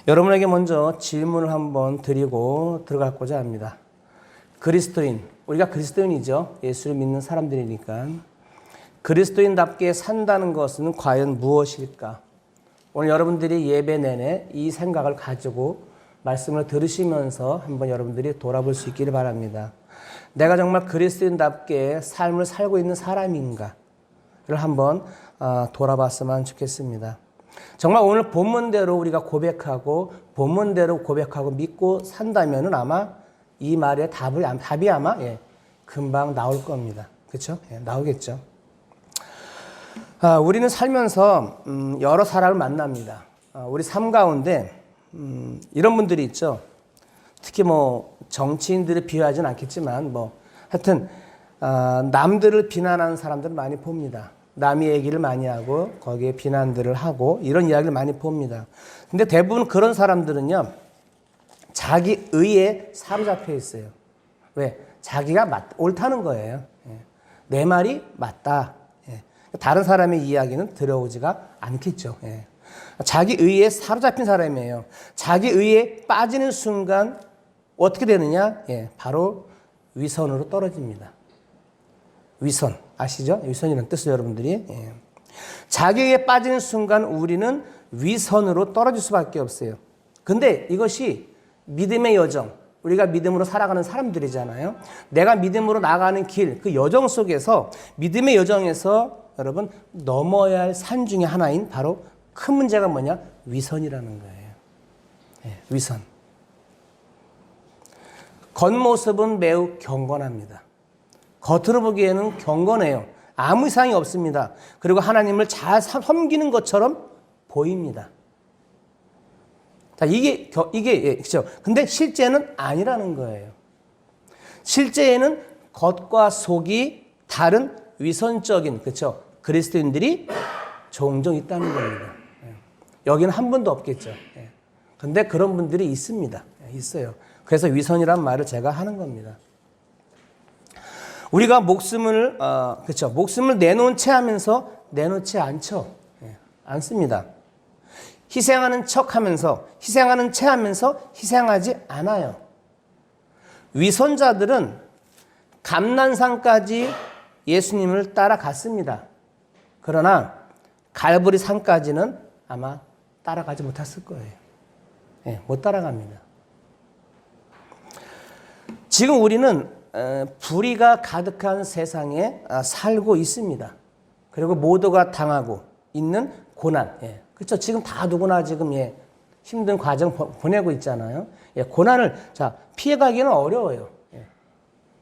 여러분에게 먼저 질문을 한번 드리고 들어가고자 합니다. 그리스도인, 우리가 그리스도인이죠. 예수를 믿는 사람들이니까. 그리스도인답게 산다는 것은 과연 무엇일까? 오늘 여러분들이 예배 내내 이 생각을 가지고 말씀을 들으시면서 한번 여러분들이 돌아볼 수 있기를 바랍니다. 내가 정말 그리스도인답게 삶을 살고 있는 사람인가를 한번 돌아봤으면 좋겠습니다. 정말 오늘 본문대로 우리가 고백하고 본문대로 고백하고 믿고 산다면은 아마 이 말의 답이 아마 금방 나올 겁니다. 그렇죠? 나오겠죠. 우리는 살면서 여러 사람을 만납니다. 우리 삶 가운데 이런 분들이 있죠. 특히 뭐 정치인들을 비하하진 않겠지만 뭐 하여튼 남들을 비난하는 사람들을 많이 봅니다. 남의 얘기를 많이 하고 거기에 비난들을 하고 이런 이야기를 많이 봅니다. 근데 대부분 그런 사람들은요, 자기 의에 사로잡혀 있어요. 왜? 자기가 옳다는 거예요. 내 말이 맞다. 다른 사람의 이야기는 들어오지가 않겠죠. 자기 의에 사로잡힌 사람이에요. 자기 의에 빠지는 순간 어떻게 되느냐? 바로 위선으로 떨어집니다. 위선 아시죠? 위선이라는 뜻을 여러분들이. 자기에게 빠지는 순간 우리는 위선으로 떨어질 수밖에 없어요. 근데 이것이 믿음의 여정, 우리가 믿음으로 살아가는 사람들이잖아요. 내가 믿음으로 나가는 길, 그 여정 속에서 믿음의 여정에서 여러분 넘어야 할 산 중에 하나인 바로 큰 문제가 뭐냐? 위선이라는 거예요. 위선. 겉모습은 매우 경건합니다. 겉으로 보기에는 경건해요. 아무 이상이 없습니다. 그리고 하나님을 잘 섬기는 것처럼 보입니다. 자, 이게 그렇죠. 근데 실제는 아니라는 거예요. 실제에는 겉과 속이 다른 위선적인, 그렇죠, 그리스도인들이 종종 있다는 겁니다. 여기는 한 분도 없겠죠. 근데 그런 분들이 있습니다. 있어요. 그래서 위선이란 말을 제가 하는 겁니다. 우리가 목숨을 목숨을 채 하면서 내놓지 않죠. 않습니다. 희생하는 척하면서 희생하는 채 하면서 희생하지 않아요. 위선자들은 감난산까지 예수님을 따라갔습니다. 그러나 갈보리 산까지는 아마 따라가지 못했을 거예요. 못 따라갑니다. 지금 우리는 불의가 가득한 세상에 살고 있습니다. 그리고 모두가 당하고 있는 고난. 그렇죠. 지금 다 누구나 지금 힘든 과정 보내고 있잖아요. 고난을 피해가기는 어려워요.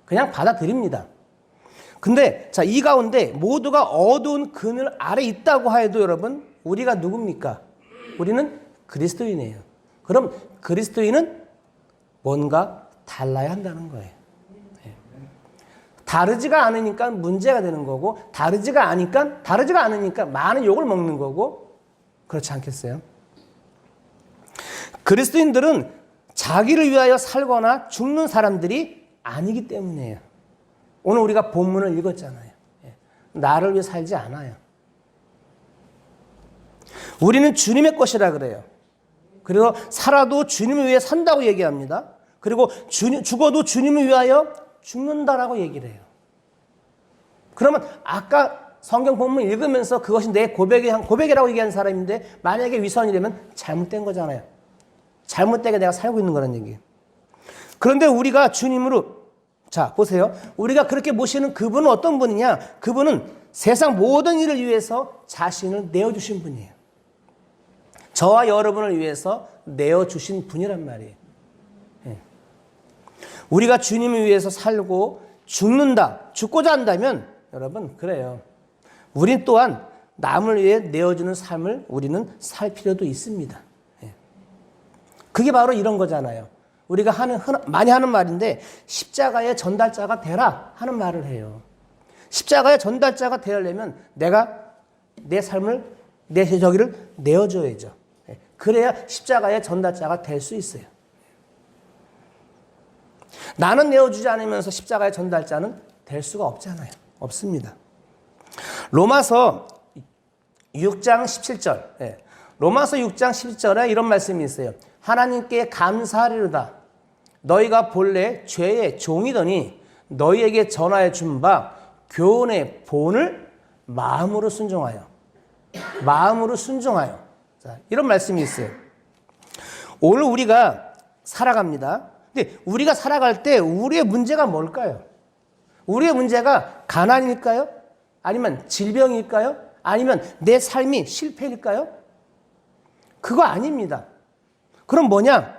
그냥 받아들입니다. 근데 이 가운데 모두가 어두운 그늘 아래 있다고 해도 여러분, 우리가 누굽니까? 우리는 그리스도인이에요. 그럼 그리스도인은 뭔가 달라야 한다는 거예요. 다르지가 않으니까 문제가 되는 거고, 다르지가 않으니까 많은 욕을 먹는 거고, 그렇지 않겠어요? 그리스도인들은 자기를 위하여 살거나 죽는 사람들이 아니기 때문이에요. 오늘 우리가 본문을 읽었잖아요. 나를 위해 살지 않아요. 우리는 주님의 것이라 그래요. 그리고 살아도 주님을 위해 산다고 얘기합니다. 그리고 죽어도 주님을 위하여 죽는다라고 얘기를 해요. 그러면 아까 성경 본문 읽으면서 그것이 내 고백이라고 얘기한 사람인데 만약에 위선이라면 잘못된 거잖아요. 잘못되게 내가 살고 있는 거란 얘기예요. 그런데 우리가 주님으로, 보세요. 우리가 그렇게 모시는 그분은 어떤 분이냐? 그분은 세상 모든 일을 위해서 자신을 내어주신 분이에요. 저와 여러분을 위해서 내어주신 분이란 말이에요. 우리가 주님을 위해서 살고 죽고자 한다면 여러분, 그래요. 우린 또한 남을 위해 내어주는 삶을 우리는 살 필요도 있습니다. 그게 바로 이런 거잖아요. 우리가 많이 하는 말인데 십자가의 전달자가 되라 하는 말을 해요. 십자가의 전달자가 되려면 내가 내 삶을, 내 저기를 내어줘야죠. 그래야 십자가의 전달자가 될 수 있어요. 나는 내어주지 않으면서 십자가의 전달자는 될 수가 없잖아요. 없습니다. 로마서 6장 17절. 로마서 6장 17절에 이런 말씀이 있어요. 하나님께 감사하리로다. 너희가 본래 죄의 종이더니 너희에게 전하여 준 바 교훈의 본을 마음으로 순종하여. 마음으로 순종하여. 자, 이런 말씀이 있어요. 오늘 우리가 살아갑니다. 근데 우리가 살아갈 때 우리의 문제가 뭘까요? 우리의 문제가 가난일까요? 아니면 질병일까요? 아니면 내 삶이 실패일까요? 그거 아닙니다. 그럼 뭐냐?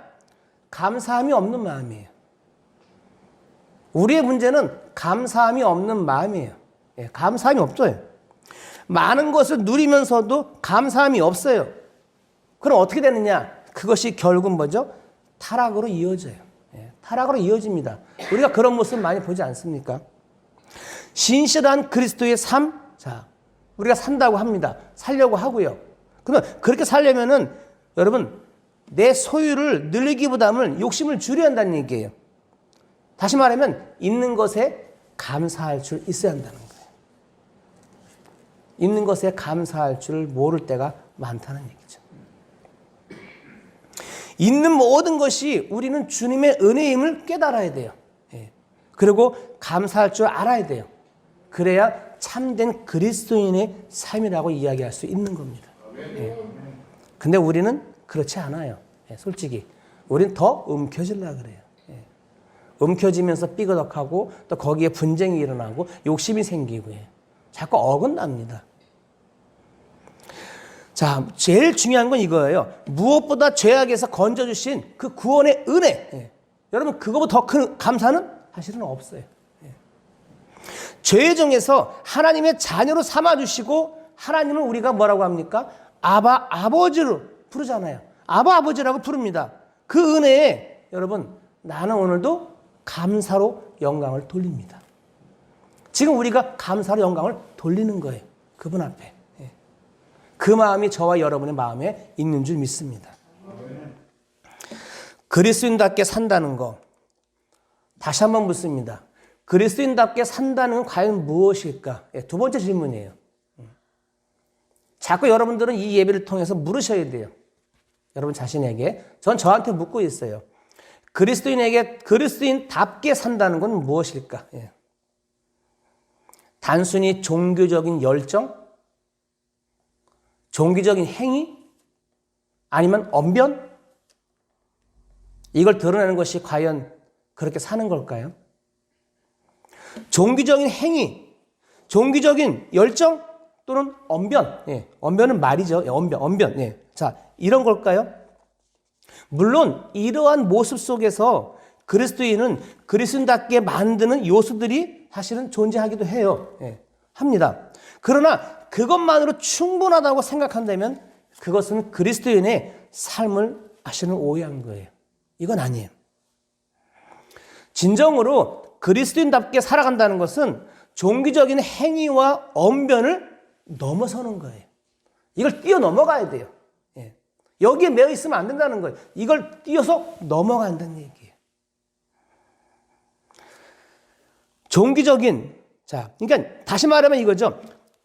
감사함이 없는 마음이에요. 우리의 문제는 감사함이 없는 마음이에요. 예, 감사함이 없어요. 많은 것을 누리면서도 감사함이 없어요. 그럼 어떻게 되느냐? 그것이 결국은 뭐죠? 타락으로 이어져요. 예, 타락으로 이어집니다. 우리가 그런 모습 많이 보지 않습니까? 신실한 그리스도의 삶, 자, 우리가 산다고 합니다. 살려고 하고요. 그러면 그렇게 살려면은 여러분, 내 소유를 늘리기보다는 욕심을 줄여야 한다는 얘기예요. 다시 말하면 있는 것에 감사할 줄 있어야 한다는 거예요. 있는 것에 감사할 줄 모를 때가 많다는 얘기죠. 있는 모든 것이 우리는 주님의 은혜임을 깨달아야 돼요. 예. 그리고 감사할 줄 알아야 돼요. 그래야 참된 그리스도인의 삶이라고 이야기할 수 있는 겁니다. 예. 근데 우리는 그렇지 않아요. 예, 솔직히. 우리는 더 움켜질라 그래요. 예. 움켜지면서 삐그덕하고 또 거기에 분쟁이 일어나고 욕심이 생기고 예. 자꾸 어긋납니다. 자, 제일 중요한 건 이거예요. 무엇보다 죄악에서 건져주신 그 구원의 은혜. 예. 여러분, 그거보다 더 큰 감사는 사실은 없어요. 예. 죄의 정에서 하나님의 자녀로 삼아주시고 하나님을 우리가 뭐라고 합니까? 아바, 아버지로 부르잖아요. 아바, 아버지라고 부릅니다. 그 은혜에 여러분, 나는 오늘도 감사로 영광을 돌립니다. 지금 우리가 감사로 영광을 돌리는 거예요. 그분 앞에. 그 마음이 저와 여러분의 마음에 있는 줄 믿습니다. 그리스도인답게 산다는 거. 다시 한번 묻습니다. 그리스도인답게 산다는 건 과연 무엇일까? 두 번째 질문이에요. 자꾸 여러분들은 이 예배를 통해서 물으셔야 돼요. 여러분 자신에게. 전 저한테 묻고 있어요. 그리스도인답게 산다는 건 무엇일까? 단순히 종교적인 열정? 종교적인 행위? 아니면 언변? 이걸 드러내는 것이 과연 그렇게 사는 걸까요? 종교적인 행위, 종교적인 열정 또는 언변. 예, 언변은 말이죠. 예, 언변. 예. 자, 이런 걸까요? 물론 이러한 모습 속에서 그리스도인은 그리스도인답게 만드는 요소들이 사실은 존재하기도 해요. 예, 합니다. 그러나 그것만으로 충분하다고 생각한다면 그것은 그리스도인의 삶을 사실은 오해한 거예요. 이건 아니에요. 진정으로 그리스도인답게 살아간다는 것은 종교적인 행위와 언변을 넘어서는 거예요. 이걸 뛰어넘어가야 돼요. 예. 여기에 매여 있으면 안 된다는 거예요. 이걸 뛰어서 넘어간다는 얘기예요. 종교적인, 자, 그러니까 다시 말하면 이거죠.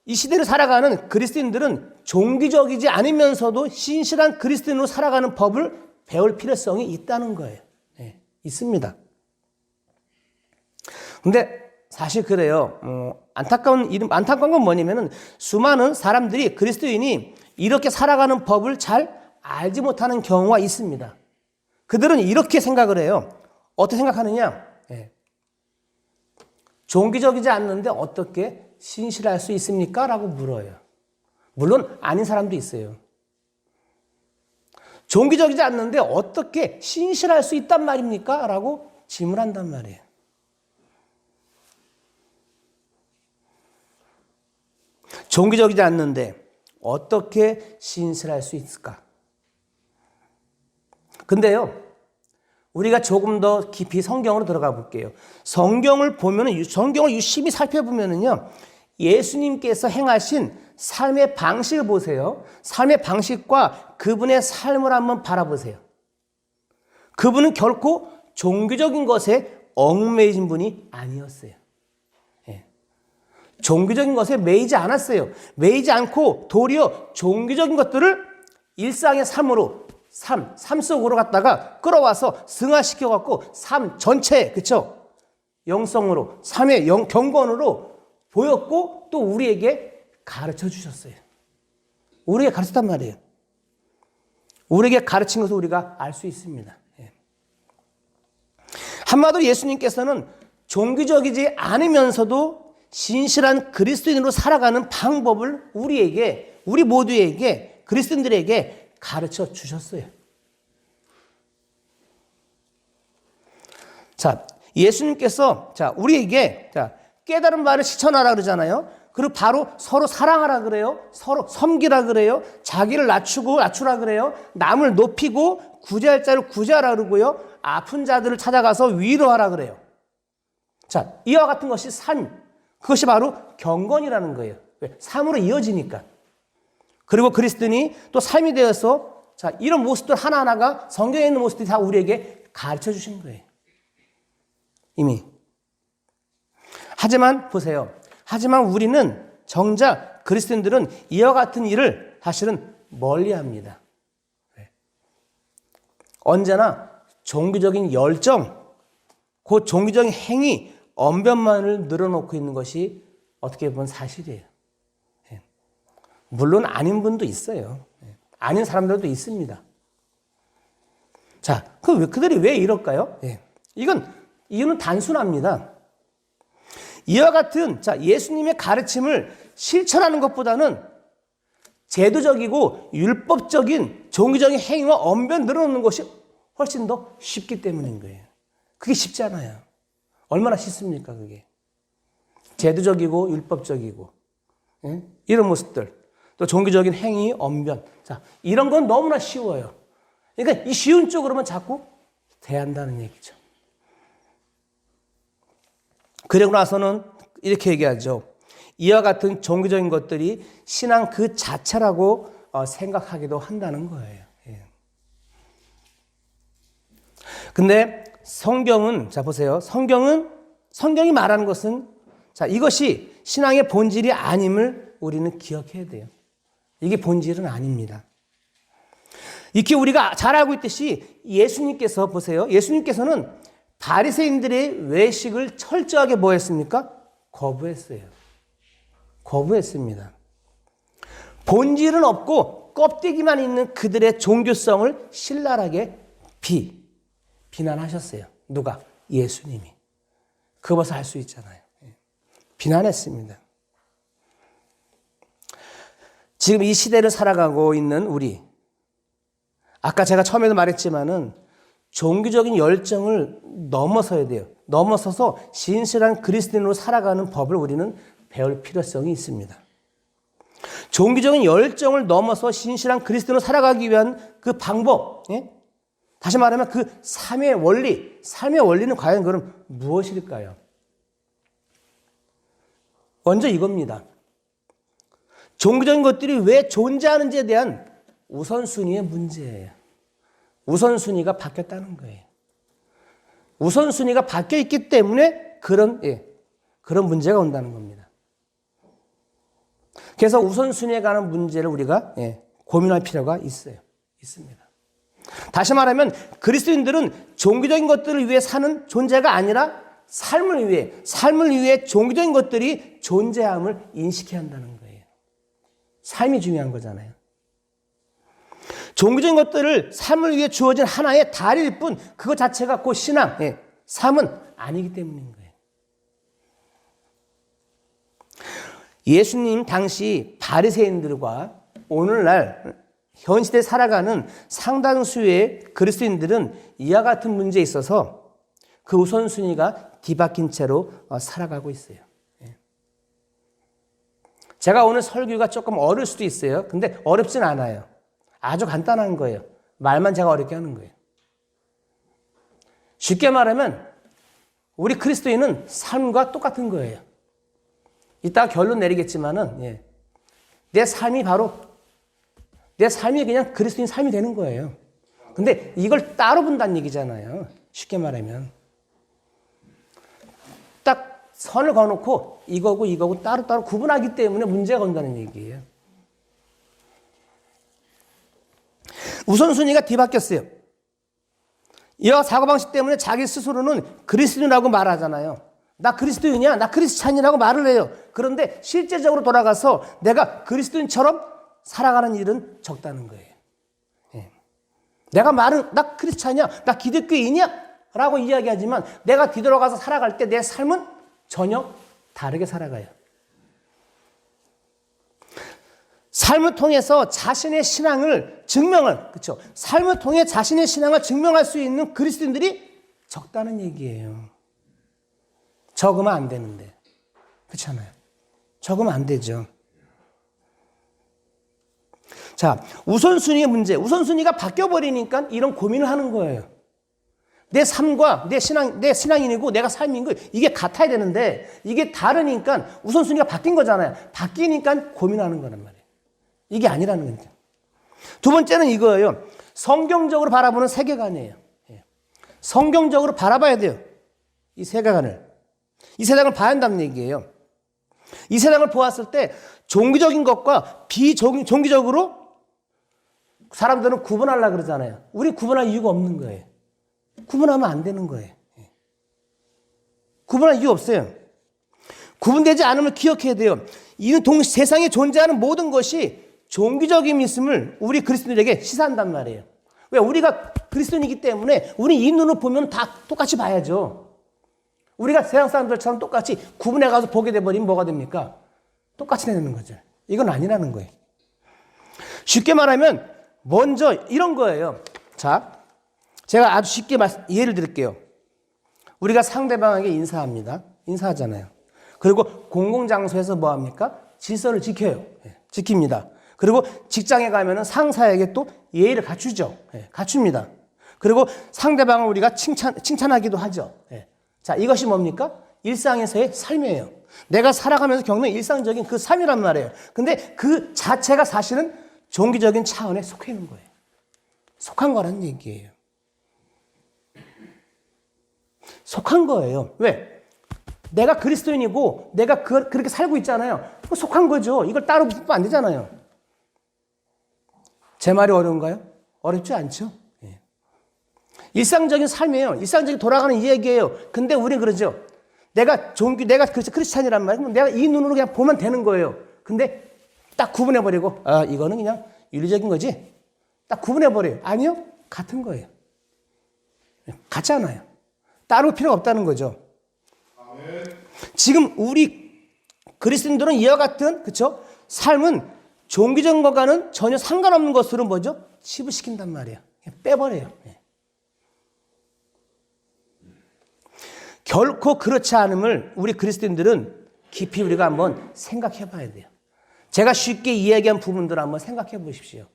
이 시대를 살아가는 그리스도인들은 종교적이지 않으면서도 신실한 그리스도인으로 살아가는 법을 배울 필요성이 있다는 거예요. 네, 있습니다. 근데 사실 그래요. 안타까운 건 뭐냐면은 수많은 사람들이 그리스도인이 이렇게 살아가는 법을 잘 알지 못하는 경우가 있습니다. 그들은 이렇게 생각을 해요. 어떻게 생각하느냐? 네. 종교적이지 않는데 어떻게 신실할 수 있습니까? 라고 물어요. 물론 아닌 사람도 있어요. 종교적이지 않는데 어떻게 신실할 수 있단 말입니까? 라고 질문한단 말이에요. 종교적이지 않는데 어떻게 신실할 수 있을까? 근데요, 우리가 조금 더 깊이 성경으로 들어가 볼게요. 성경을 유심히 살펴보면은요, 예수님께서 행하신 삶의 방식을 보세요. 삶의 방식과 그분의 삶을 한번 바라보세요. 그분은 결코 종교적인 것에 얽매이신 분이 아니었어요. 예. 종교적인 것에 매이지 않았어요. 매이지 않고 도리어 종교적인 것들을 일상의 삶으로 삶 속으로 갔다가 끌어와서 승화시켜갖고 삶 전체, 그쵸? 영성으로, 삶의 경건으로 보였고 또 우리에게 가르쳐 주셨어요. 우리에게 가르쳤단 말이에요. 우리에게 가르친 것을 우리가 알 수 있습니다. 예. 한마디로 예수님께서는 종교적이지 않으면서도 신실한 그리스도인으로 살아가는 방법을 우리에게, 우리 모두에게, 그리스도인들에게 가르쳐 주셨어요. 자, 예수님께서 우리에게 깨달은 바를 실천하라 그러잖아요. 그리고 바로 서로 사랑하라 그래요. 서로 섬기라 그래요. 자기를 낮추라 그래요. 남을 높이고 구제할 자를 구제하라 그러고요. 아픈 자들을 찾아가서 위로하라 그래요. 자, 이와 같은 것이 삶, 그것이 바로 경건이라는 거예요. 왜? 삶으로 이어지니까. 그리고 그리스도인이 또 삶이 되어서 이런 모습들 하나하나가 성경에 있는 모습들이 다 우리에게 가르쳐 주신 거예요. 이미. 하지만 보세요. 하지만 우리는 정작 그리스도인들은 이와 같은 일을 사실은 멀리합니다. 언제나 종교적인 열정, 그 종교적인 행위, 언변만을 늘어놓고 있는 것이 어떻게 보면 사실이에요. 물론 아닌 분도 있어요. 아닌 사람들도 있습니다. 자, 그들이 왜 이럴까요? 이유는 단순합니다. 이와 같은 예수님의 가르침을 실천하는 것보다는 제도적이고 율법적인 종교적인 행위와 언변 늘어놓는 것이 훨씬 더 쉽기 때문인 거예요. 그게 쉽지 않아요. 얼마나 쉽습니까, 그게. 제도적이고 율법적이고 이런 모습들, 또 종교적인 행위, 언변, 이런 건 너무나 쉬워요. 그러니까 이 쉬운 쪽으로만 자꾸 대한다는 얘기죠. 그러고 나서는 이렇게 얘기하죠. 이와 같은 종교적인 것들이 신앙 그 자체라고 생각하기도 한다는 거예요. 근데 성경은, 보세요. 성경이 말하는 것은, 이것이 신앙의 본질이 아님을 우리는 기억해야 돼요. 이게 본질은 아닙니다. 이렇게 우리가 잘 알고 있듯이 예수님께서 보세요. 예수님께서는 바리새인들의 외식을 철저하게 뭐 했습니까? 거부했어요. 거부했습니다. 본질은 없고 껍데기만 있는 그들의 종교성을 신랄하게 비난하셨어요. 누가? 예수님이. 그것을 알 수 있잖아요. 비난했습니다. 지금 이 시대를 살아가고 있는 우리, 아까 제가 처음에도 말했지만은 종교적인 열정을 넘어서야 돼요. 넘어서서 신실한 그리스도인으로 살아가는 법을 우리는 배울 필요성이 있습니다. 종교적인 열정을 넘어서 신실한 그리스도인으로 살아가기 위한 그 방법, 다시 말하면 그 삶의 원리는 과연 그럼 무엇일까요? 먼저 이겁니다. 종교적인 것들이 왜 존재하는지에 대한 우선순위의 문제예요. 우선순위가 바뀌었다는 거예요. 우선순위가 바뀌어 있기 때문에 그런 문제가 온다는 겁니다. 그래서 우선순위에 관한 문제를 우리가 고민할 필요가 있습니다. 다시 말하면 그리스도인들은 종교적인 것들을 위해 사는 존재가 아니라 삶을 위해 종교적인 것들이 존재함을 인식해야 한다는 거예요. 삶이 중요한 거잖아요. 종교적인 것들을 삶을 위해 주어진 하나의 다리일 뿐 그것 자체가 곧 신앙, 삶은 아니기 때문인 거예요. 예수님 당시 바리새인들과 오늘날 현 시대에 살아가는 상당수의 그리스도인들은 이와 같은 문제에 있어서 그 우선순위가 뒤바뀐 채로 살아가고 있어요. 제가 오늘 설교가 조금 어려울 수도 있어요. 근데 어렵진 않아요. 아주 간단한 거예요. 말만 제가 어렵게 하는 거예요. 쉽게 말하면 우리 그리스도인은 삶과 똑같은 거예요. 이따가 결론 내리겠지만은 내 삶이 그냥 그리스도인 삶이 되는 거예요. 근데 이걸 따로 본다는 얘기잖아요. 쉽게 말하면. 딱 선을 그어놓고 이거고 따로 구분하기 때문에 문제가 온다는 얘기예요. 우선순위가 뒤바뀌었어요. 이와 사고방식 때문에 자기 스스로는 그리스도인이라고 말하잖아요. 나 그리스도인이야, 나 크리스찬이라고 말을 해요. 그런데 실제적으로 돌아가서 내가 그리스도인처럼 살아가는 일은 적다는 거예요. 예. 내가 말은 나 크리스찬이야, 나 기독교인이야 라고 이야기하지만 내가 뒤돌아가서 살아갈 때 내 삶은 전혀 다르게 살아가요. 삶을 통해서 자신의 신앙을 그렇죠? 삶을 통해 자신의 신앙을 증명할 수 있는 그리스도인들이 적다는 얘기예요. 적으면 안 되는데. 그렇잖아요. 적으면 안 되죠. 자, 우선순위의 문제. 우선순위가 바뀌어버리니까 이런 고민을 하는 거예요. 내 삶과 내 신앙인이고 내가 삶인고 이게 같아야 되는데 이게 다르니까 우선순위가 바뀐 거잖아요. 바뀌니까 고민하는 거란 말이에요. 이게 아니라는 거죠. 두 번째는 이거예요. 성경적으로 바라보는 세계관이에요. 성경적으로 바라봐야 돼요. 이 세계관을. 이 세상을 봐야 한다는 얘기예요. 이 세상을 보았을 때 종교적인 것과 비종교적으로 사람들은 구분하려고 그러잖아요. 우리 구분할 이유가 없는 거예요. 구분하면 안 되는 거예요. 구분할 이유 없어요. 구분되지 않음을 기억해야 돼요. 이는 세상에 존재하는 모든 것이 종교적인 있음을 우리 그리스도인에게 시사한단 말이에요. 왜? 우리가 그리스도인이기 때문에 우리 이 눈으로 보면 다 똑같이 봐야죠. 우리가 세상 사람들처럼 똑같이 구분해 가서 보게 돼버리면 뭐가 됩니까? 똑같이 되는 거죠. 이건 아니라는 거예요. 쉽게 말하면 먼저 이런 거예요. 자, 제가 아주 쉽게 예를 드릴게요. 우리가 상대방에게 인사합니다. 인사하잖아요. 그리고 공공장소에서 뭐 합니까? 질서를 지켜요. 지킵니다. 그리고 직장에 가면은 상사에게 또 예의를 갖추죠. 갖춥니다. 그리고 상대방을 우리가 칭찬하기도 하죠. 자, 이것이 뭡니까? 일상에서의 삶이에요. 내가 살아가면서 겪는 일상적인 그 삶이란 말이에요. 근데 그 자체가 사실은 종교적인 차원에 속해 있는 거예요. 속한 거라는 얘기예요. 속한 거예요. 왜? 내가 그리스도인이고 내가 그렇게 살고 있잖아요. 속한 거죠. 이걸 따로 붙이면 안 되잖아요. 제 말이 어려운가요? 어렵지 않죠. 예. 일상적인 삶이에요. 일상적인 돌아가는 이야기예요. 근데 우리는 그러죠. 내가 크리스찬이란 말이에요. 내가 이 눈으로 그냥 보면 되는 거예요. 근데 딱 구분해버리고, 아, 이거는 그냥 윤리적인 거지? 딱 구분해버려요. 아니요. 같은 거예요. 같잖아요. 따로 필요가 없다는 거죠. 아멘. 지금 우리 그리스도인들은 이와 같은, 그쵸? 삶은 종교적인 것과는 전혀 상관없는 것으로 뭐죠? 치부시킨단 말이에요. 그냥 빼버려요. 결코 그렇지 않음을 우리 그리스도인들은 깊이 우리가 한번 생각해 봐야 돼요. 제가 쉽게 이야기한 부분들을 한번 생각해 보십시오.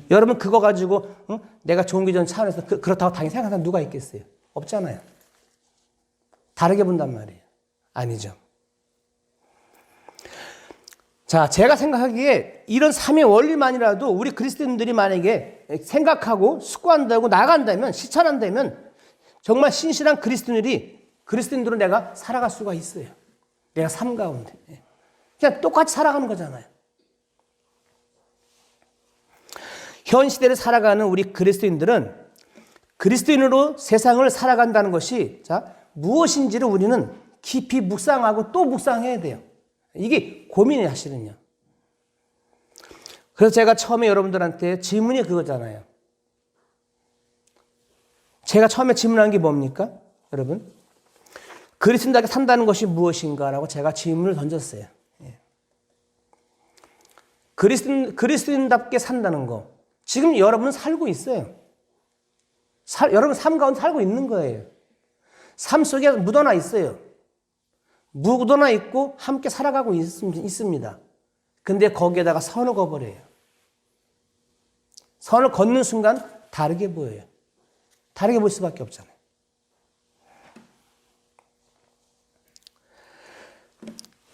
여러분 그거 가지고 내가 종교적인 차원에서 그렇다고 당연히 생각하는 사람 누가 있겠어요? 없잖아요. 다르게 본단 말이에요. 아니죠. 자, 제가 생각하기에 이런 삼위의 원리만이라도 우리 그리스도인들이 만약에 생각하고 숙고한다고 나간다면, 실천한다면 정말 신실한 그리스도인들은 내가 살아갈 수가 있어요. 내가 삶 가운데. 그냥 똑같이 살아가는 거잖아요. 현 시대를 살아가는 우리 그리스도인들은 그리스도인으로 세상을 살아간다는 것이 자, 무엇인지를 우리는 깊이 묵상하고 또 묵상해야 돼요. 이게 고민이에요, 사실은요. 그래서 제가 처음에 여러분들한테 질문이 그거잖아요. 제가 처음에 질문한 게 뭡니까? 여러분. 그리스도인답게 산다는 것이 무엇인가라고 제가 질문을 던졌어요. 그리스도인답게 산다는 거. 지금 여러분은 살고 있어요. 여러분 삶 가운데 살고 있는 거예요. 삶 속에 묻어나 있어요. 묻어나 있고 함께 살아가고 있습니다. 근데 거기에다가 선을 그어버려요. 선을 걷는 순간 다르게 보여요. 다르게 볼 수밖에 없잖아요.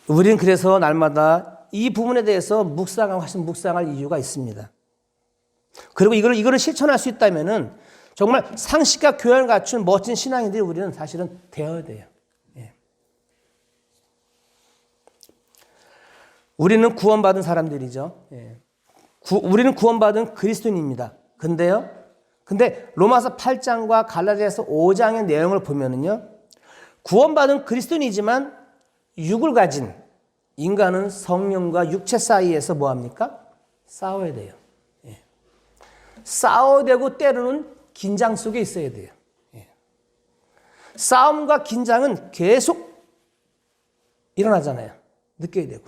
우리는 그래서 날마다 이 부분에 대해서 묵상할 이유가 있습니다. 그리고 이거를 실천할 수 있다면은 정말 상식과 교양을 갖춘 멋진 신앙인들이 우리는 사실은 되어야 돼요. 예. 우리는 구원받은 사람들이죠. 예. 우리는 구원받은 그리스도인입니다. 근데 로마서 8장과 갈라디아서 5장의 내용을 보면은요, 구원받은 그리스도인이지만 육을 가진 인간은 성령과 육체 사이에서 뭐합니까? 싸워야 돼요. 예. 싸워야 되고 때로는 긴장 속에 있어야 돼요. 예. 싸움과 긴장은 계속 일어나잖아요. 느껴야 되고.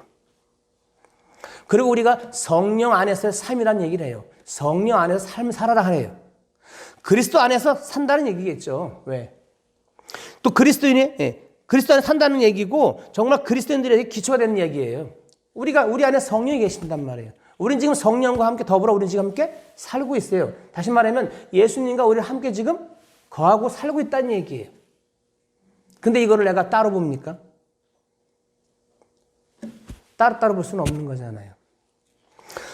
그리고 우리가 성령 안에서의 삶이라는 얘기를 해요. 성령 안에서 삶을 살아라 하래요. 그리스도 안에서 산다는 얘기겠죠. 왜? 또 그리스도인이 그리스도 안에 산다는 얘기고 정말 그리스도인들에게 기초가 되는 얘기예요. 우리 안에 성령이 계신단 말이에요. 우리는 지금 성령과 함께 더불어 우리는 지금 함께 살고 있어요. 다시 말하면 예수님과 우리를 함께 지금 거하고 살고 있다는 얘기예요. 근데 이거를 내가 따로 봅니까? 따로 볼 수는 없는 거잖아요.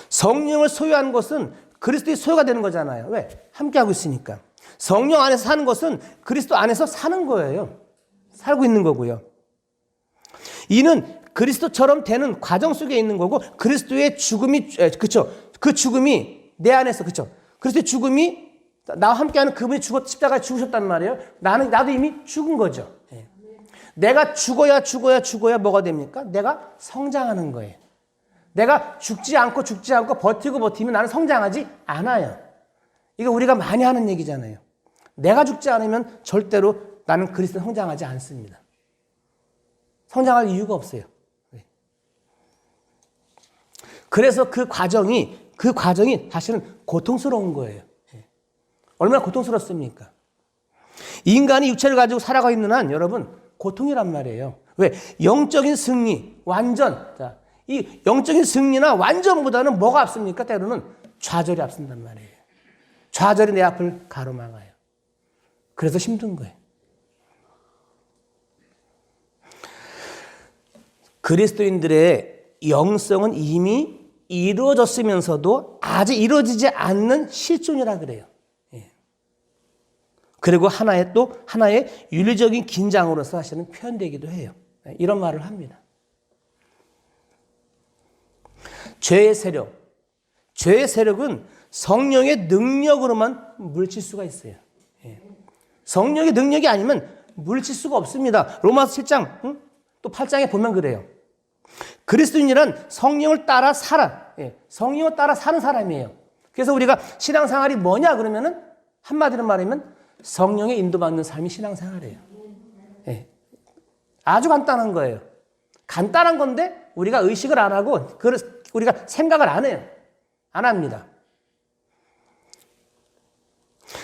성령을 소유한 것은 그리스도의 소유가 되는 거잖아요. 왜? 함께 하고 있으니까. 성령 안에서 사는 것은 그리스도 안에서 사는 거예요. 살고 있는 거고요. 이는 그리스도처럼 되는 과정 속에 있는 거고 그리스도의 죽음이 그렇죠. 그 죽음이 내 안에서 그렇죠. 그리스도의 죽음이 나와 함께하는 그분이 십자가에 죽으셨단 말이에요. 나도 이미 죽은 거죠. 예. 내가 죽어야 뭐가 됩니까? 내가 성장하는 거예요. 내가 죽지 않고 버티면 나는 성장하지 않아요. 이거 우리가 많이 하는 얘기잖아요. 내가 죽지 않으면 절대로 나는 그리스도 성장하지 않습니다. 성장할 이유가 없어요. 그래서 그 과정이 사실은 고통스러운 거예요. 얼마나 고통스럽습니까? 인간이 육체를 가지고 살아가 있는 한 여러분 고통이란 말이에요. 왜? 영적인 승리, 완전. 자, 이 영적인 승리나 완전보다는 뭐가 앞섭니까? 때로는 좌절이 앞선단 말이에요. 좌절이 내 앞을 가로막아요. 그래서 힘든 거예요. 그리스도인들의 영성은 이미 이루어졌으면서도 아직 이루어지지 않는 실존이라 그래요. 예. 그리고 하나의 윤리적인 긴장으로서 사실은 표현되기도 해요. 이런 말을 합니다. 죄의 세력은 성령의 능력으로만 물칠 수가 있어요. 예. 성령의 능력이 아니면 물칠 수가 없습니다. 로마서 7장 또 8장에 보면 그래요. 그리스도인이란 성령을 따라 살아. 예. 성령을 따라 사는 사람이에요. 그래서 우리가 신앙생활이 뭐냐 그러면은 한마디로 말하면 성령의 인도받는 삶이 신앙생활이에요. 예. 아주 간단한 거예요. 간단한 건데 우리가 의식을 안 하고 우리가 생각을 안 해요. 안 합니다.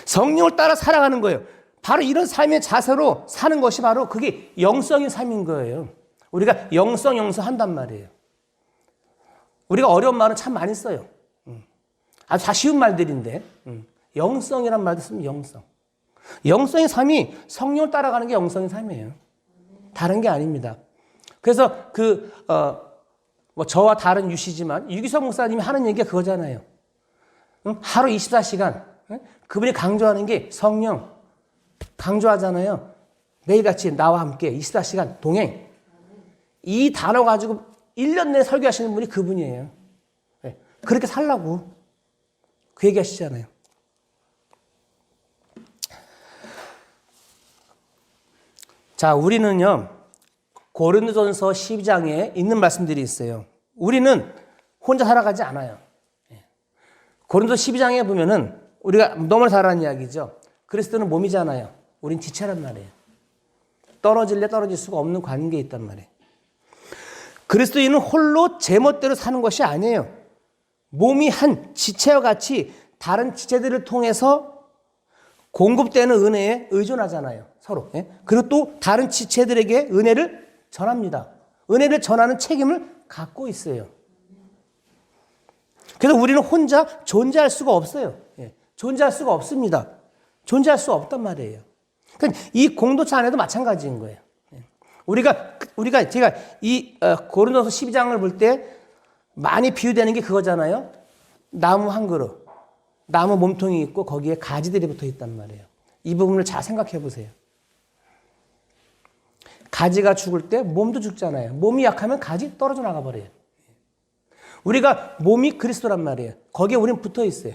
성령을 따라 살아가는 거예요. 바로 이런 삶의 자세로 사는 것이 바로 그게 영성의 삶인 거예요. 우리가 영성 한단 말이에요. 우리가 어려운 말은 참 많이 써요. 아주 다 쉬운 말들인데 영성이란 말도 쓰면 영성. 영성의 삶이 성령을 따라가는 게 영성의 삶이에요. 다른 게 아닙니다. 그래서 저와 다른 유시지만 유기석 목사님이 하는 얘기가 그거잖아요. 하루 24시간 그분이 강조하는 게 성령 강조하잖아요. 매일같이 나와 함께 24시간 동행. 이 단어 가지고 1년 내에 설교하시는 분이 그분이에요. 그렇게 살라고 그 얘기 하시잖아요. 자, 우리는요. 고린도전서 12장에 있는 말씀들이 있어요. 우리는 혼자 살아가지 않아요. 고린도 12장에 보면은 우리가 너무 잘하는 이야기죠. 그리스도는 몸이잖아요. 우린 지체란 말이에요. 떨어질래 떨어질 수가 없는 관계에 있단 말이에요. 그리스도인은 홀로 제멋대로 사는 것이 아니에요. 몸이 한 지체와 같이 다른 지체들을 통해서 공급되는 은혜에 의존하잖아요. 서로. 그리고 또 다른 지체들에게 은혜를 전합니다. 은혜를 전하는 책임을 갖고 있어요. 그래서 우리는 혼자 존재할 수가 없어요. 존재할 수가 없습니다. 존재할 수 없단 말이에요. 그러니까 이 공동체 안에도 마찬가지인 거예요. 제가 이 고린도서 12장을 볼 때 많이 비유되는 게 그거잖아요. 나무 한 그루, 나무 몸통이 있고 거기에 가지들이 붙어 있단 말이에요. 이 부분을 잘 생각해 보세요. 가지가 죽을 때 몸도 죽잖아요. 몸이 약하면 가지 떨어져 나가버려요. 우리가 몸이 그리스도란 말이에요. 거기에 우리는 붙어 있어요.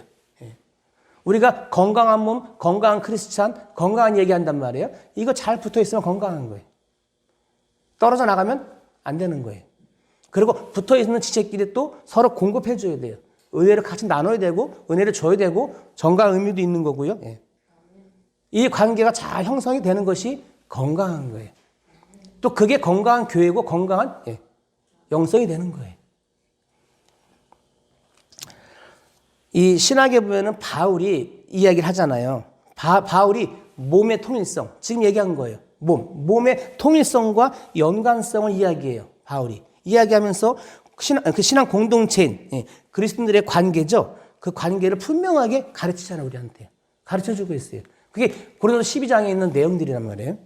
우리가 건강한 몸, 건강한 크리스찬, 건강한 얘기한단 말이에요. 이거 잘 붙어 있으면 건강한 거예요. 떨어져 나가면 안 되는 거예요. 그리고 붙어 있는 지체끼리 또 서로 공급해 줘야 돼요. 은혜를 같이 나눠야 되고 은혜를 줘야 되고 정갈 의미도 있는 거고요. 예. 이 관계가 잘 형성이 되는 것이 건강한 거예요. 또 그게 건강한 교회고 건강한 영성이 되는 거예요. 이 신학에 보면은 바울이 이야기를 하잖아요. 바울이 몸의 통일성, 지금 얘기한 거예요. 몸의 통일성과 연관성을 이야기해요. 바울이. 이야기하면서 신앙 공동체인 그리스도인들의 관계죠. 그 관계를 분명하게 가르치잖아요. 우리한테. 가르쳐주고 있어요. 그게 고린도서 12장에 있는 내용들이란 말이에요.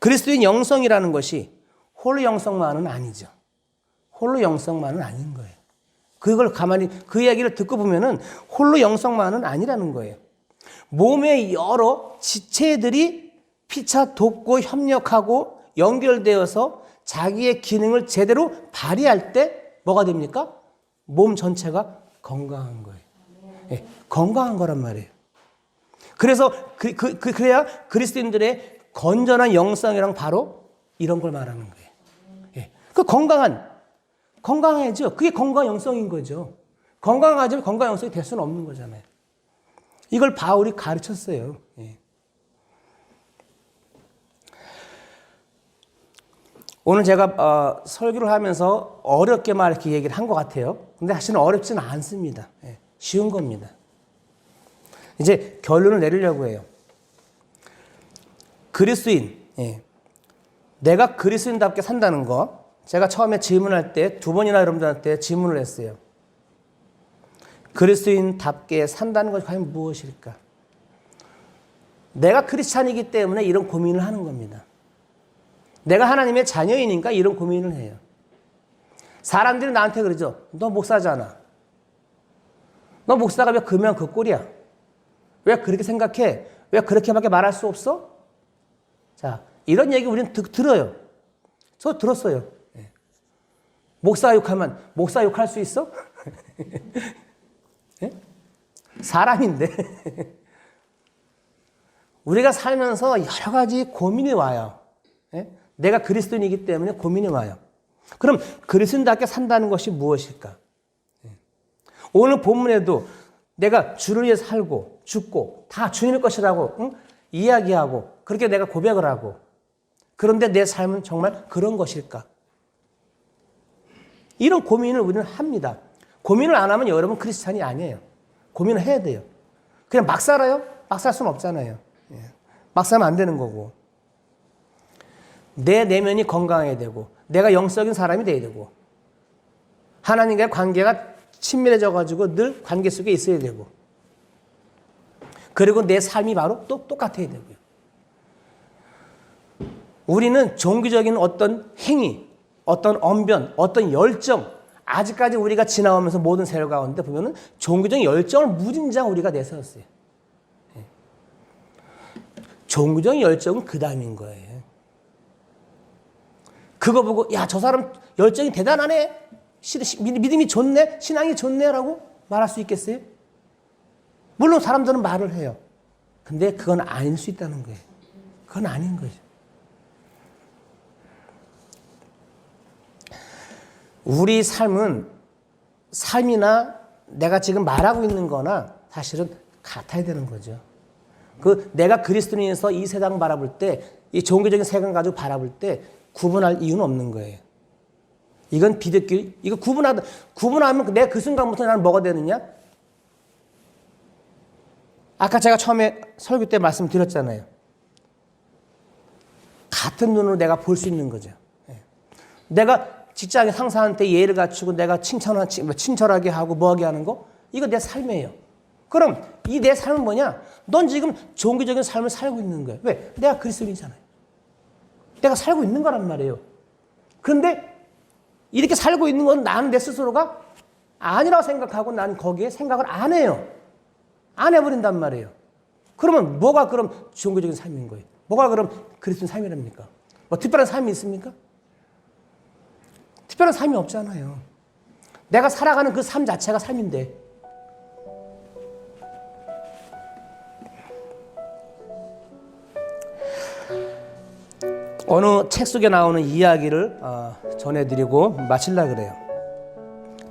그리스도인 영성이라는 것이 홀로 영성만은 아니죠. 홀로 영성만은 아닌 거예요. 그걸 가만히 그 이야기를 듣고 보면은 홀로 영성만은 아니라는 거예요. 몸의 여러 지체들이 피차 돕고 협력하고 연결되어서 자기의 기능을 제대로 발휘할 때 뭐가 됩니까? 몸 전체가 건강한 거예요. 네, 건강한 거란 말이에요. 그래서 그래야 그리스도인들의 건전한 영성이랑 바로 이런 걸 말하는 거예요. 네, 그 건강해져. 그게 건강 영성인 거죠. 건강하지만 건강 영성이 될 수는 없는 거잖아요. 이걸 바울이 가르쳤어요. 예. 오늘 제가 설교를 하면서 어렵게만 이렇게 얘기를 한 것 같아요. 근데 사실은 어렵지는 않습니다. 예. 쉬운 겁니다. 이제 결론을 내리려고 해요. 그리스도인, 내가 그리스도인답게 산다는 거, 제가 처음에 질문할 때 2번이나 여러분들한테 질문을 했어요. 그리스도인답게 산다는 것이 과연 무엇일까? 내가 크리스찬이기 때문에 이런 고민을 하는 겁니다. 내가 하나님의 자녀이니까 이런 고민을 해요. 사람들이 나한테 그러죠. 너 목사잖아. 너 목사가 왜 그면 그 꼴이야? 왜 그렇게 생각해? 왜 그렇게밖에 말할 수 없어? 자, 이런 얘기 우리는 들어요. 저 들었어요. 목사 욕하면 목사 욕할 수 있어? 예? 사람인데. 우리가 살면서 여러 가지 고민이 와요. 예? 내가 그리스도인이기 때문에 고민이 와요. 그럼 그리스도인답게 산다는 것이 무엇일까? 예. 오늘 본문에도 내가 주를 위해 살고 죽고 다 주님의 것이라고 이야기하고 그렇게 내가 고백을 하고 그런데 내 삶은 정말 그런 것일까? 이런 고민을 우리는 합니다. 고민을 안 하면 여러분 크리스찬이 아니에요. 고민을 해야 돼요. 그냥 막 살아요? 막 살 수는 없잖아요. 막 살면 안 되는 거고. 내 내면이 건강해야 되고 내가 영적인 사람이 돼야 되고 하나님과의 관계가 친밀해져가지고 늘 관계 속에 있어야 되고 그리고 내 삶이 바로 또 똑같아야 되고요. 우리는 종교적인 어떤 행위 어떤 언변, 어떤 열정, 아직까지 우리가 지나오면서 모든 세월 가운데 보면은 종교적인 열정을 무진장 우리가 내세웠어요. 종교적인 열정은 그 다음인 거예요. 그거 보고, 야, 저 사람 열정이 대단하네? 믿음이 좋네? 신앙이 좋네? 라고 말할 수 있겠어요? 물론 사람들은 말을 해요. 근데 그건 아닐 수 있다는 거예요. 그건 아닌 거죠. 우리 삶이나 내가 지금 말하고 있는 거나 사실은 같아야 되는 거죠. 내가 그리스도인에서 이 세상 바라볼 때, 이 종교적인 세상 가지고 바라볼 때 구분할 이유는 없는 거예요. 이건 비대끼리, 이거 구분하면 내가 그 순간부터 나는 뭐가 되느냐? 아까 제가 처음에 설교 때 말씀드렸잖아요. 같은 눈으로 내가 볼 수 있는 거죠. 내가 직장의 상사한테 예의를 갖추고 내가 친절하게 하고 뭐하게 하는 거? 이거 내 삶이에요. 그럼 이 내 삶은 뭐냐? 넌 지금 종교적인 삶을 살고 있는 거야. 왜? 내가 그리스도인이잖아요. 내가 살고 있는 거란 말이에요. 그런데 이렇게 살고 있는 건 나는 내 스스로가 아니라고 생각하고 난 거기에 생각을 안 해요. 안 해버린단 말이에요. 그러면 뭐가 그럼 종교적인 삶인 거예요? 뭐가 그럼 그리스도인 삶이랍니까? 뭐 특별한 삶이 있습니까? 특별한 삶이 없잖아요. 내가 살아가는 그 삶 자체가 삶인데 어느 책 속에 나오는 이야기를 전해드리고 마치려고 그래요.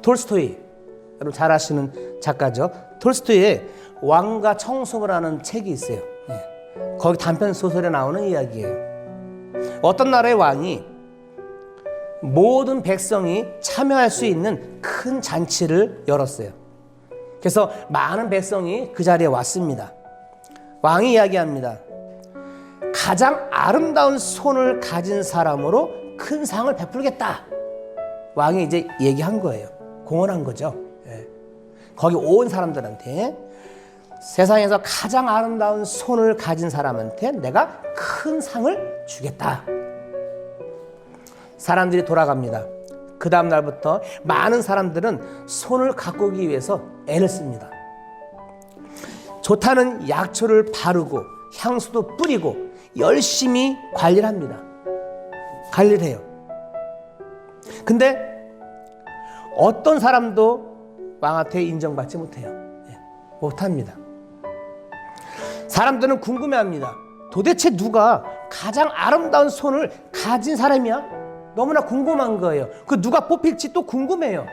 톨스토이, 여러분 잘 아시는 작가죠. 톨스토이의 왕과 청소부라는 책이 있어요. 거기 단편 소설에 나오는 이야기예요. 어떤 나라의 왕이 모든 백성이 참여할 수 있는 큰 잔치를 열었어요. 그래서 많은 백성이 그 자리에 왔습니다. 왕이 이야기합니다. 가장 아름다운 손을 가진 사람으로 큰 상을 베풀겠다. 왕이 이제 얘기한 거예요. 공언한 거죠. 거기 온 사람들한테 세상에서 가장 아름다운 손을 가진 사람한테 내가 큰 상을 주겠다. 사람들이 돌아갑니다. 그 다음 날부터 많은 사람들은 손을 가꾸기 위해서 애를 씁니다. 좋다는 약초를 바르고 향수도 뿌리고 열심히 관리를 합니다. 관리를 해요. 근데 어떤 사람도 왕한테 인정받지 못해요. 못합니다. 사람들은 궁금해합니다. 도대체 누가 가장 아름다운 손을 가진 사람이야? 너무나 궁금한 거예요. 그 누가 뽑힐지 또 궁금해요.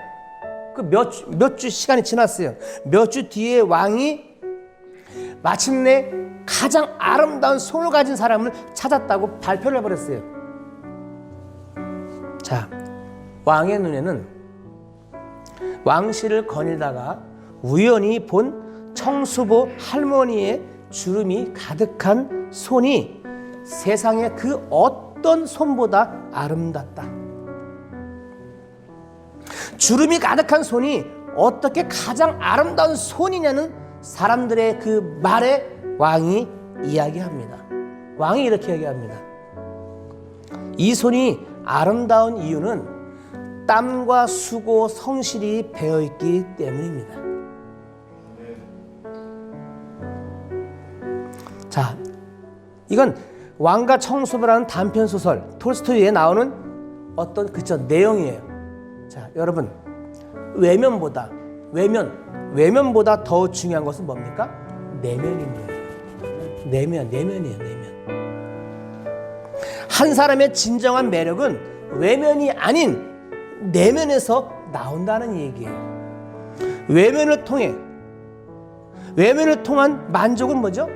그 몇 주 시간이 지났어요. 몇 주 뒤에 왕이 마침내 가장 아름다운 손을 가진 사람을 찾았다고 발표를 해버렸어요. 자, 왕의 눈에는 왕실을 거닐다가 우연히 본 청수부 할머니의 주름이 가득한 손이 세상의 그 어떤 손보다 아름답다. 주름이 가득한 손이 어떻게 가장 아름다운 손이냐는 사람들의 그 말에 왕이 이야기합니다. 왕이 이렇게 얘기합니다. 이 손이 아름다운 이유는 땀과 수고, 성실이 배어있기 때문입니다. 자, 이건 왕과 청수부라는 단편 소설 톨스토이에 나오는 어떤 내용이에요. 자, 여러분, 외면보다 더 중요한 것은 뭡니까? 내면입니다. 내면이에요. 한 사람의 진정한 매력은 외면이 아닌 내면에서 나온다는 얘기예요. 외면을 통한 만족은 뭐죠?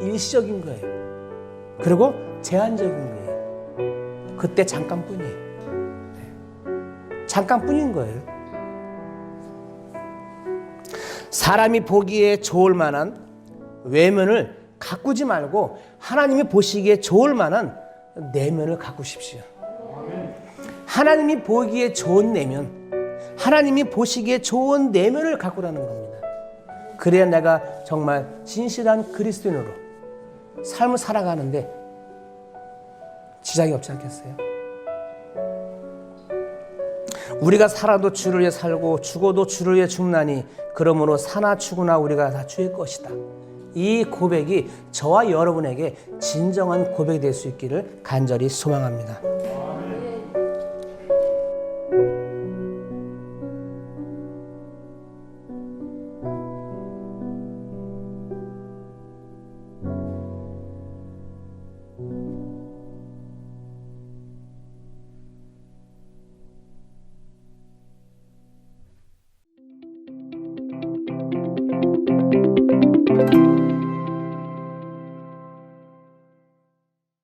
일시적인 거예요. 그리고 제한적인 거예요. 그때 잠깐뿐이에요. 잠깐뿐인 거예요. 사람이 보기에 좋을 만한 외면을 가꾸지 말고 하나님이 보시기에 좋을 만한 내면을 가꾸십시오. 하나님이 보기에 좋은 내면, 하나님이 보시기에 좋은 내면을 가꾸라는 겁니다. 그래야 내가 정말 진실한 그리스도인으로 삶을 살아가는데 지장이 없지 않겠어요? 우리가 살아도 주를 위해 살고 죽어도 주를 위해 죽나니 그러므로 사나 죽으나 우리가 다 주의 것이다. 이 고백이 저와 여러분에게 진정한 고백이 될 수 있기를 간절히 소망합니다.